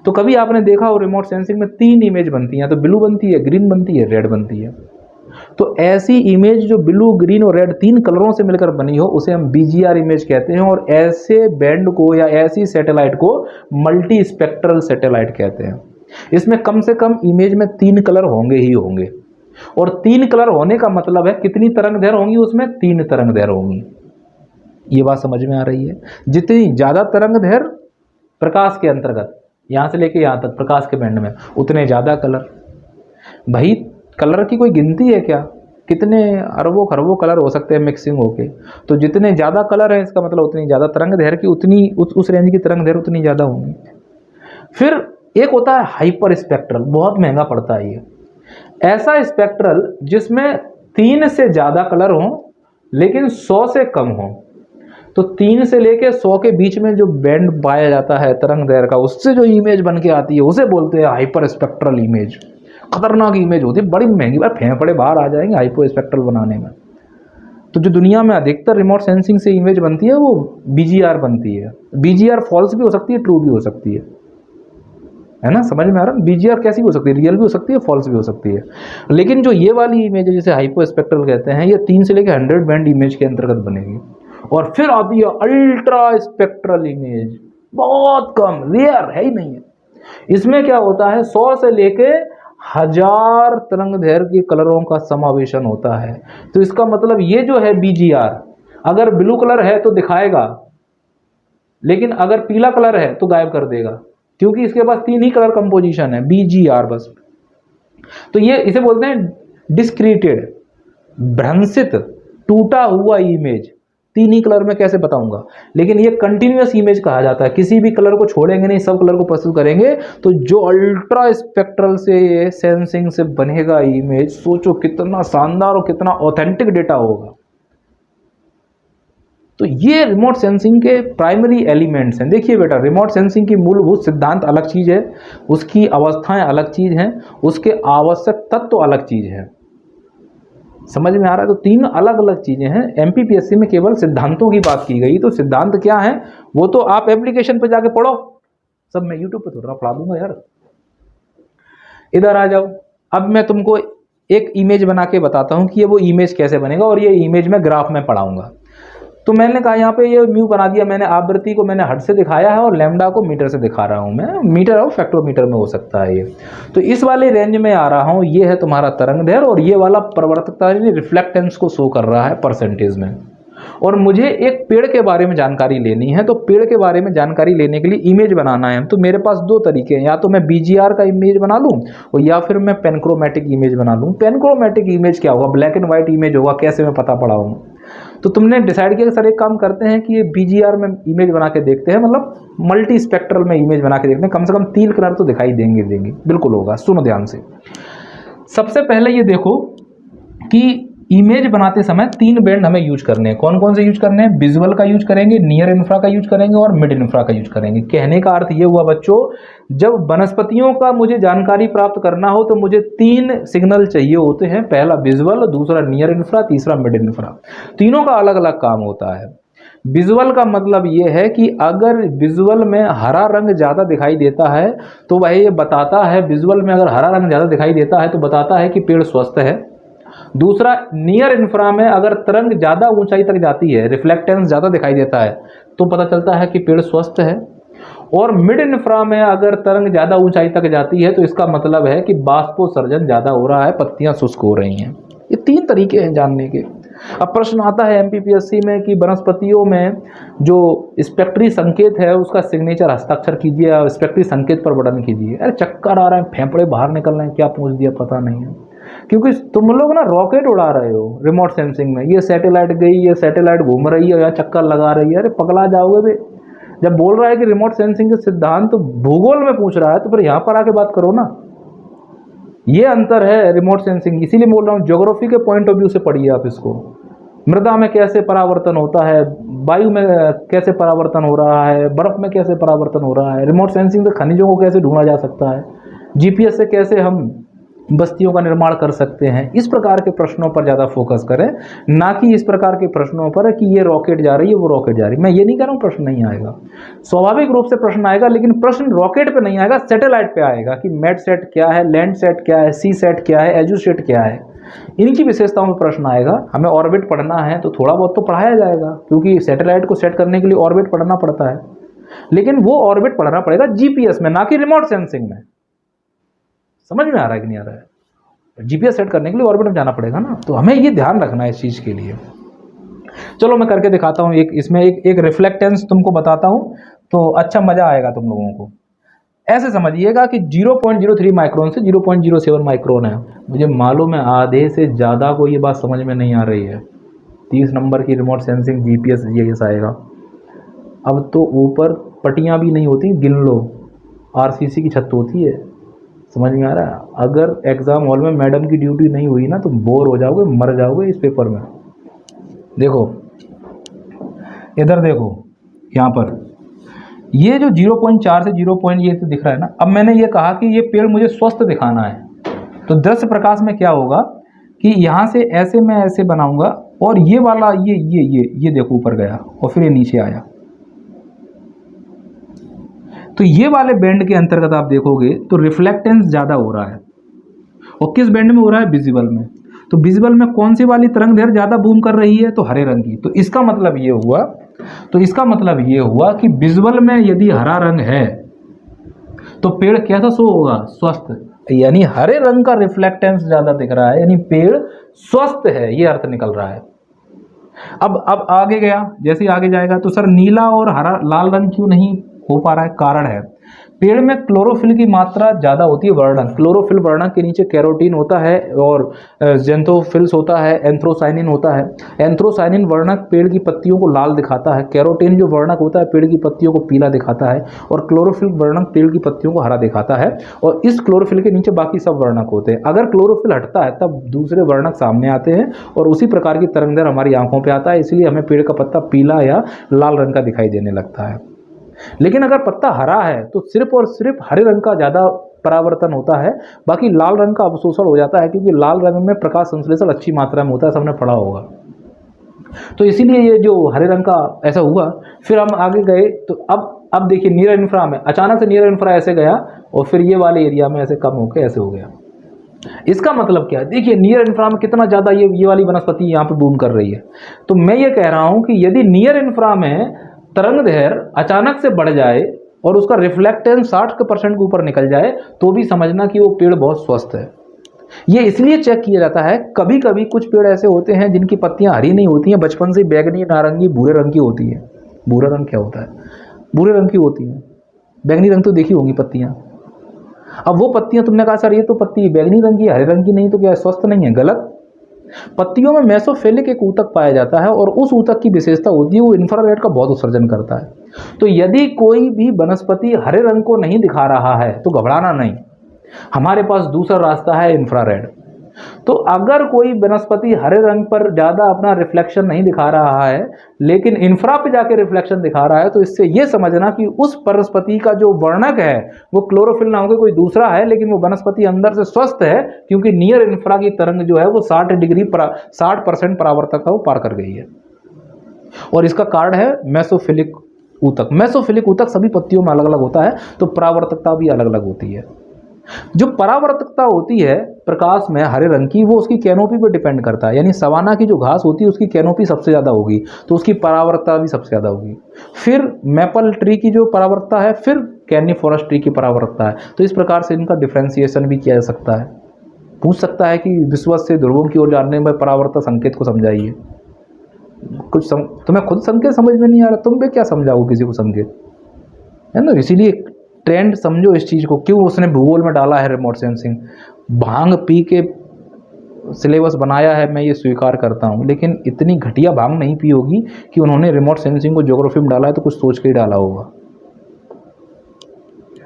तो कभी आपने देखा हो रिमोट सेंसिंग में 3 इमेज बनती हैं, तो ब्लू बनती है, ग्रीन बनती है, रेड बनती है। तो ऐसी इमेज जो ब्लू, ग्रीन और रेड 3 कलरों से मिलकर बनी हो उसे हम BGR इमेज कहते हैं, और ऐसे बैंड को या ऐसी सैटेलाइट को मल्टी स्पेक्ट्रल सैटेलाइट कहते हैं। इसमें कम से कम इमेज में 3 कलर होंगे ही होंगे, और 3 कलर होने का मतलब है कितनी तरंग दैर्घ्य होंगी? उसमें 3 तरंग दैर्घ्य होंगी। ये बात समझ में आ रही है? जितनी ज़्यादा तरंग दैर्घ्य प्रकाश के अंतर्गत, यहाँ से लेके यहाँ तक प्रकाश के बैंड में, उतने ज़्यादा कलर। भाई कलर की कोई गिनती है क्या? कितने अरबों खरबों कलर हो सकते हैं मिक्सिंग होके। तो जितने ज़्यादा कलर हैं इसका मतलब उतनी ज़्यादा तरंग दैर्घ्य की, उतनी उस रेंज की तरंग दैर्घ्य उतनी ज़्यादा होंगी। फिर एक होता है हाइपर स्पेक्ट्रल, बहुत महंगा पड़ता है ये। ऐसा स्पेक्ट्रल जिसमें 3 से ज़्यादा कलर हों लेकिन 100 से कम हो। तो 3 से लेके 100 के बीच में जो बैंड पाया जाता है तरंग दैर्घ्य का, उससे जो इमेज बन के आती है उसे बोलते हैं हाइपर स्पेक्ट्रल इमेज। खतरनाक इमेज होती है, बड़ी महंगी, बार फेंफड़े बाहर आ जाएंगे हाइपर स्पेक्ट्रल बनाने में। तो जो दुनिया में अधिकतर रिमोट सेंसिंग से इमेज बनती है वो BGR बनती है। BGR फॉल्स भी हो सकती है, ट्रू भी हो सकती है ना? समझ में आ रहा है? BGR कैसी भी हो सकती है, रियल भी हो सकती है, फॉल्स भी हो सकती है। लेकिन जो ये वाली इमेज है जिसे हाइपर स्पेक्ट्रल कहते हैं, ये 3 से लेकर 100 बैंड इमेज के अंतर्गत बनेगी। और फिर आती है अल्ट्रा स्पेक्ट्रल इमेज, बहुत कम, रेयर है ही नहीं है। इसमें क्या होता है 100 से लेके 1000 तरंग दैर्घ्य के कलरों का समावेशन होता है। तो इसका मतलब ये जो है BGR, अगर ब्लू कलर है तो दिखाएगा, लेकिन अगर पीला कलर है तो गायब कर देगा, क्योंकि इसके पास 3 ही कलर कंपोजिशन है, BGR बस। तो ये इसे बोलते हैं डिस्क्रीटेड, भ्रंशित, टूटा हुआ इमेज। 3 ही कलर में कैसे बताऊंगा, लेकिन ये कंटिन्यूअस इमेज कहा जाता है। किसी भी कलर को छोड़ेंगे नहीं, सब कलर को प्रस्तुत करेंगे। तो जो अल्ट्रा स्पेक्ट्रल से सेंसिंग से बनेगा इमेज, सोचो कितना शानदार और कितना ऑथेंटिक डेटा होगा। तो ये रिमोट सेंसिंग के प्राइमरी एलिमेंट्स हैं। देखिए बेटा, रिमोट सेंसिंग की मूलभूत सिद्धांत अलग चीज़ है, उसकी अवस्थाएं अलग चीज़ हैं, उसके आवश्यक तत्व अलग चीज़ है। समझ में आ रहा है? तो 3 अलग अलग चीज़ें हैं। MPPSC में केवल सिद्धांतों की बात की गई, तो सिद्धांत क्या है वो तो आप एप्लीकेशन पर जाके पढ़ो, सब मैं यूट्यूब पर थोड़ा पढ़ा दूंगा यार। इधर आ जाओ, अब मैं तुमको एक इमेज बना के बताता हूँ कि ये वो इमेज कैसे बनेगा, और ये इमेज मैं ग्राफ में पढ़ाऊंगा। तो मैंने कहा यहाँ पे ये म्यू बना दिया मैंने, आवृत्ति को मैंने हर्ट्ज से दिखाया है और लैम्डा को मीटर से दिखा रहा हूँ मैं, मीटर और फैक्टोमीटर में हो सकता है ये। तो इस वाले रेंज में आ रहा हूँ, ये है तुम्हारा तरंग दैर्ध्य और ये वाला परावर्तकता रिफ्लेक्टेंस को शो कर रहा है परसेंटेज में। और मुझे एक पेड़ के बारे में जानकारी लेनी है, तो पेड़ के बारे में जानकारी लेने के लिए इमेज बनाना है, तो मेरे पास दो तरीके हैं, या तो मैं बीजीआर का इमेज बना लूँ और या फिर मैं पेनक्रोमेटिक इमेज बना लूँ। पेनक्रोमेटिक इमेज क्या होगा, ब्लैक एंड व्हाइट इमेज होगा, कैसे मैं पता पढ़ाऊँ। तो तुमने डिसाइड किया कि सर एक काम करते हैं कि ये बीजीआर में इमेज बना के देखते हैं, मतलब मल्टी स्पेक्ट्रल में इमेज बना के देखते हैं, कम से कम 3 कलर तो दिखाई देंगे। बिल्कुल होगा, सुनो ध्यान से। सबसे पहले ये देखो कि इमेज बनाते समय 3 बैंड हमें यूज करने हैं। कौन कौन से यूज करने हैं, विजुअल का यूज करेंगे, नियर इंफ्रा का यूज करेंगे और मिड इंफ्रा का यूज करेंगे। कहने का अर्थ ये हुआ बच्चों, जब वनस्पतियों का मुझे जानकारी प्राप्त करना हो तो मुझे 3 सिग्नल चाहिए होते हैं, पहला विजुअल, दूसरा नियर इंफ्रा, तीसरा मिड इंफ्रा। तीनों का अलग अलग काम होता है। विजुअल का मतलब ये है कि अगर विजुअल में हरा रंग ज़्यादा दिखाई देता है तो वह ये बताता है, विजुअल में अगर हरा रंग ज़्यादा दिखाई देता है तो बताता है कि पेड़ स्वस्थ है। दूसरा, नियर इंफ्रा में अगर तरंग ज़्यादा ऊंचाई तक जाती है, रिफ्लेक्टेंस ज़्यादा दिखाई देता है तो पता चलता है कि पेड़ स्वस्थ है। और मिड इंफ्रा में अगर तरंग ज़्यादा ऊंचाई तक जाती है तो इसका मतलब है कि बाष्पोत्सर्जन ज़्यादा हो रहा है, पत्तियां शुष्क हो रही हैं। ये 3 तरीके हैं जानने के। अब प्रश्न आता है एमपीपीएससी में कि वनस्पतियों में जो स्पेक्ट्री संकेत है उसका सिग्नेचर हस्ताक्षर कीजिए और स्पेक्ट्री संकेत पर वर्णन कीजिए। अरे चक्कर आ रहा है, फेफड़े बाहर निकल रहे हैं, क्या पूछ दिया पता नहीं है। क्योंकि तुम लोग ना रॉकेट उड़ा रहे हो रिमोट सेंसिंग में, ये सैटेलाइट गई, ये सैटेलाइट घूम रही है या चक्कर लगा रही है, अरे पगला जाओगे बे। जब बोल रहा है कि रिमोट सेंसिंग के सिद्धांत तो भूगोल में पूछ रहा है तो फिर यहाँ पर आके बात करो ना। ये अंतर है रिमोट सेंसिंग, इसीलिए बोल रहा हूँ ज्योग्राफी के पॉइंट ऑफ व्यू से पढ़िए आप इसको। मृदा में कैसे परावर्तन होता है, वायु में कैसे परावर्तन हो रहा है, बर्फ में कैसे परावर्तन हो रहा है, रिमोट सेंसिंग से खनिजों को कैसे ढूंढा जा सकता है, जीपीएस से कैसे हम बस्तियों का निर्माण कर सकते हैं। इस प्रकार के प्रश्नों पर ज़्यादा फोकस करें, ना कि इस प्रकार के प्रश्नों पर कि ये रॉकेट जा रही है वो रॉकेट जा रही है। मैं ये नहीं कह रहा हूँ प्रश्न नहीं आएगा, स्वाभाविक रूप से प्रश्न आएगा, लेकिन प्रश्न रॉकेट पे नहीं आएगा, सैटेलाइट पे आएगा कि मेट सेट क्या है, लैंड सेट क्या है, सी सेट क्या है, एजू सेट क्या है, इनकी विशेषताओं में प्रश्न आएगा। हमें ऑर्बिट पढ़ना है तो थोड़ा बहुत तो पढ़ाया जाएगा, क्योंकि सैटेलाइट को सेट करने के लिए ऑर्बिट पढ़ना पड़ता है, लेकिन वो ऑर्बिट पढ़ना पड़ेगा जीपीएस में, ना कि रिमोट सेंसिंग में। समझ में आ रहा है कि नहीं आ रहा है। जीपीएस सेट करने के लिए ऑर्बिट में जाना पड़ेगा ना, तो हमें ये ध्यान रखना है इस चीज़ के लिए। चलो मैं करके दिखाता हूँ, एक इसमें एक रिफ्लेक्टेंस तुमको बताता हूँ तो अच्छा मज़ा आएगा तुम लोगों को। ऐसे समझिएगा कि 0.03 माइक्रोन से 0.07 माइक्रोन है। मुझे मालूम है आधे से ज़्यादा को ये बात समझ में नहीं आ रही है। 30 नंबर की रिमोट सेंसिंग जीपीएस जीआईएस आएगा। अब तो ऊपर पट्टियाँ भी नहीं होती, गिन लो, आरसीसी की छत होती है। समझ में आ रहा है। अगर एग्ज़ाम हॉल में मैडम की ड्यूटी नहीं हुई ना तो बोर हो जाओगे, मर जाओगे इस पेपर में। देखो इधर देखो, यहाँ पर ये जो 0.4 से 0. ये तो दिख रहा है ना। अब मैंने ये कहा कि ये पेड़ मुझे स्वस्थ दिखाना है, तो दृश्य प्रकाश में क्या होगा कि यहाँ से ऐसे मैं ऐसे बनाऊंगा और ये वाला ये देखो ऊपर गया और फिर ये नीचे आया। तो ये वाले बैंड के अंतर्गत आप देखोगे तो रिफ्लेक्टेंस ज़्यादा हो रहा है। और किस बैंड में हो रहा है? विजिबल में। तो विजिबल में कौन सी वाली तरंग दैर्ध्य ज़्यादा बूम कर रही है? तो हरे रंग की। तो इसका मतलब ये हुआ कि विजुअल में यदि हरा रंग है तो पेड़ कैसा शो होगा? स्वस्थ। यानी हरे रंग का रिफ्लेक्टेंस ज़्यादा दिख रहा है, यानी पेड़ स्वस्थ है, ये अर्थ निकल रहा है। अब आगे गया, जैसे ही आगे जाएगा तो सर नीला और हरा लाल रंग क्यों नहीं हो पा रहा है? कारण है पेड़ में क्लोरोफिल की मात्रा ज़्यादा होती है। वर्णक, क्लोरोफिल वर्णक के नीचे कैरोटीन होता है और जेंथोफिल्स होता है, एंथ्रोसाइनिन होता है। एंथ्रोसाइनिन वर्णक पेड़ की पत्तियों को लाल दिखाता है, कैरोटीन जो वर्णक होता है पेड़ की पत्तियों को पीला दिखाता है, और क्लोरोफिल वर्णक पेड़ की पत्तियों को हरा दिखाता है। और इस क्लोरोफिल के नीचे बाकी सब वर्णक होते हैं। अगर क्लोरोफिल हटता है तब दूसरे वर्णक सामने आते हैं और उसी प्रकार की तरंग दैर्ध्य हमारी आंखों पर आता है, इसलिए हमें पेड़ का पत्ता पीला या लाल रंग का दिखाई देने लगता है। लेकिन अगर पत्ता हरा है तो सिर्फ और सिर्फ हरे रंग का ज़्यादा परावर्तन होता है, बाकी लाल रंग का अवशोषण हो जाता है, क्योंकि लाल रंग में प्रकाश संश्लेषण अच्छी मात्रा में होता है, सबने पढ़ा होगा। तो इसीलिए ये जो हरे रंग का ऐसा हुआ। फिर हम आगे गए तो अब देखिए नियर इंफ्रा में अचानक से नियर इंफ्रा ऐसे गया और फिर ये वाले एरिया में ऐसे कम होकर ऐसे हो गया। इसका मतलब क्या है, देखिए नियर इंफ्रा में कितना ज़्यादा ये वाली वनस्पति यहाँ पे बूम कर रही है। तो मैं ये कह रहा हूँ कि यदि नियर इंफ्रा में तरंग दैर्घ्य अचानक से बढ़ जाए और उसका रिफ्लेक्टेंस 60% के ऊपर निकल जाए तो भी समझना कि वो पेड़ बहुत स्वस्थ है। ये इसलिए चेक किया जाता है, कभी कभी कुछ पेड़ ऐसे होते हैं जिनकी पत्तियां हरी नहीं होती हैं, बचपन से बैगनी, नारंगी, भूरे रंग की होती है। भूरा रंग क्या होता है? भूरे रंग की होती है। बैगनी रंग तो देखी होंगी पत्तियां। अब वो पत्तियां तुमने कहा सर ये तो पत्ती बैगनी रंग की, हरे रंग की नहीं, तो क्या स्वस्थ नहीं है? गलत। पत्तियों में मेसोफिलिक एक ऊतक पाया जाता है और उस ऊतक की विशेषता होती है वो इंफ्रारेड का बहुत उत्सर्जन करता है। तो यदि कोई भी वनस्पति हरे रंग को नहीं दिखा रहा है तो घबराना नहीं, हमारे पास दूसरा रास्ता है इंफ्रारेड। तो अगर कोई वनस्पति हरे रंग पर ज़्यादा अपना रिफ्लेक्शन नहीं दिखा रहा है लेकिन इंफ्रा पे जाके रिफ्लेक्शन दिखा रहा है, तो इससे यह समझना कि उस वनस्पति का जो वर्णक है वो क्लोरोफिल ना होकर कोई दूसरा है, लेकिन वो वनस्पति अंदर से स्वस्थ है क्योंकि नियर इंफ्रा की तरंग जो है वो 60% परावर्तकता को पार कर गई है। और इसका कारण है मेसोफिलिक ऊतक। मेसोफिलिक ऊतक सभी पत्तियों में अलग अलग होता है, तो परावर्तकता भी अलग अलग होती है। जो परावर्तकता होती है प्रकाश में हरे रंग की, वो उसकी कैनोपी पर डिपेंड करता है। यानी सवाना की जो घास होती है उसकी कैनोपी सबसे ज़्यादा होगी तो उसकी परावर्तकता भी सबसे ज़्यादा होगी। फिर मैपल ट्री की जो परावर्तकता है, फिर कैनी फॉरेस्ट ट्री की परावर्तकता है। तो इस प्रकार से इनका डिफ्रेंसिएशन भी किया जा सकता है। पूछ सकता है कि विश्व से ध्रुवों की ओर जानने में परावर्तक संकेत को समझाइए। तुम्हें खुद संकेत समझ में नहीं आ रहा, तुम भी क्या समझाओ किसी को संकेत, है ना। इसीलिए ट्रेंड समझो इस चीज़ को। क्यों उसने भूगोल में डाला है रिमोट सेंसिंग? भांग पी के सिलेबस बनाया है, मैं ये स्वीकार करता हूँ, लेकिन इतनी घटिया भांग नहीं पी होगी कि उन्होंने रिमोट सेंसिंग को ज्योग्राफी में डाला है, तो कुछ सोच के ही डाला होगा।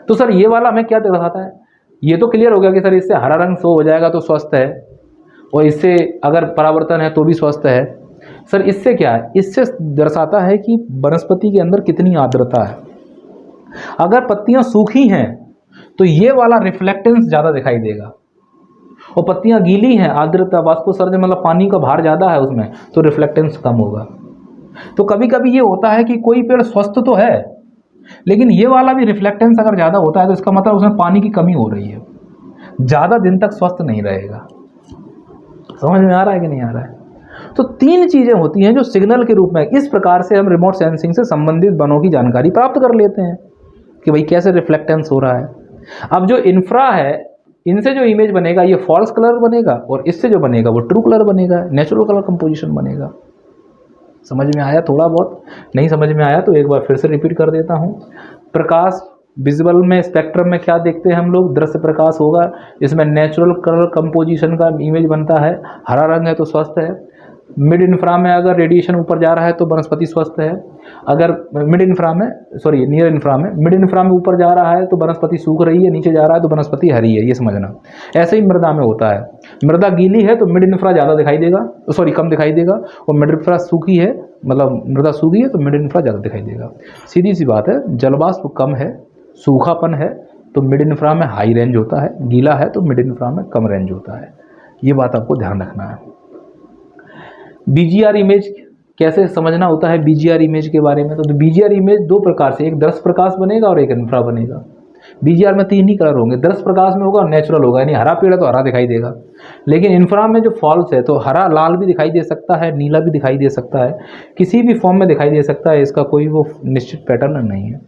तो सर ये वाला हमें क्या दर्शाता है? ये तो क्लियर हो गया कि सर इससे हरा रंग शो हो जाएगा तो स्वस्थ है, और इससे अगर परावर्तन है तो भी स्वस्थ है। सर इससे क्या है? इससे दर्शाता है कि वनस्पति के अंदर कितनी आर्द्रता है। अगर पत्तियां सूखी हैं तो ये वाला रिफ्लेक्टेंस ज़्यादा दिखाई देगा, और पत्तियां गीली हैं, आर्द्रता वाष्पोत्सर्जन मतलब पानी का भार ज़्यादा है उसमें, तो रिफ्लेक्टेंस कम होगा। तो कभी कभी ये होता है कि कोई पेड़ स्वस्थ तो है लेकिन ये वाला भी रिफ्लेक्टेंस अगर ज़्यादा होता है तो इसका मतलब उसमें पानी की कमी हो रही है, ज़्यादा दिन तक स्वस्थ नहीं रहेगा। समझ में आ रहा है कि नहीं आ रहा है? तो 3 चीज़ें होती हैं जो सिग्नल के रूप में, इस प्रकार से हम रिमोट सेंसिंग से संबंधित वनों की जानकारी प्राप्त कर लेते हैं कि भाई कैसे रिफ्लेक्टेंस हो रहा है। अब जो इंफ्रा है, इनसे जो इमेज बनेगा ये फॉल्स कलर बनेगा, और इससे जो बनेगा वो ट्रू कलर बनेगा, नेचुरल कलर कंपोजिशन बनेगा। समझ में आया? थोड़ा बहुत नहीं समझ में आया तो एक बार फिर से रिपीट कर देता हूँ। प्रकाश विजुअल में, स्पेक्ट्रम में क्या देखते हैं हम लोग? दृश्य प्रकाश होगा, इसमें नेचुरल कलर कंपोजिशन का इमेज बनता है, हरा रंग है तो स्वस्थ है। मिड इंफ्रा में अगर रेडिएशन ऊपर जा रहा है तो वनस्पति स्वस्थ है। अगर नियर इंफ्रा में मिड इंफ्रा में ऊपर जा रहा है तो वनस्पति सूख रही है, नीचे जा रहा है तो वनस्पति हरी है, ये समझना। ऐसे ही मृदा में होता है, मृदा गीली है तो मिड इंफ्रा ज़्यादा दिखाई देगा, कम दिखाई देगा, और मिड इंफ्रा सूखी है, मतलब मृदा सूखी है तो मिड इंफ्रा ज़्यादा दिखाई देगा। सीधी सी बात है, जलवाष्प कम है, सूखापन है तो मिड इंफ्रा में हाई रेंज होता है, गीला है तो मिड इंफ्रा में कम रेंज होता है। ये बात आपको ध्यान रखना है। बीजीआर इमेज कैसे समझना होता है बीजीआर इमेज के बारे में? तो बीजीआर इमेज 2 प्रकार से, एक दृश्य प्रकाश बनेगा और एक इंफ्रा बनेगा। बीजीआर में 3 ही कलर होंगे, दृश्य प्रकाश में होगा नेचुरल होगा, यानी हरा पेड़ है तो हरा दिखाई देगा, लेकिन इंफ्रा में जो फॉल्स है तो हरा लाल भी दिखाई दे सकता है, नीला भी दिखाई दे सकता है, किसी भी फॉर्म में दिखाई दे सकता है, इसका कोई वो निश्चित पैटर्न नहीं है।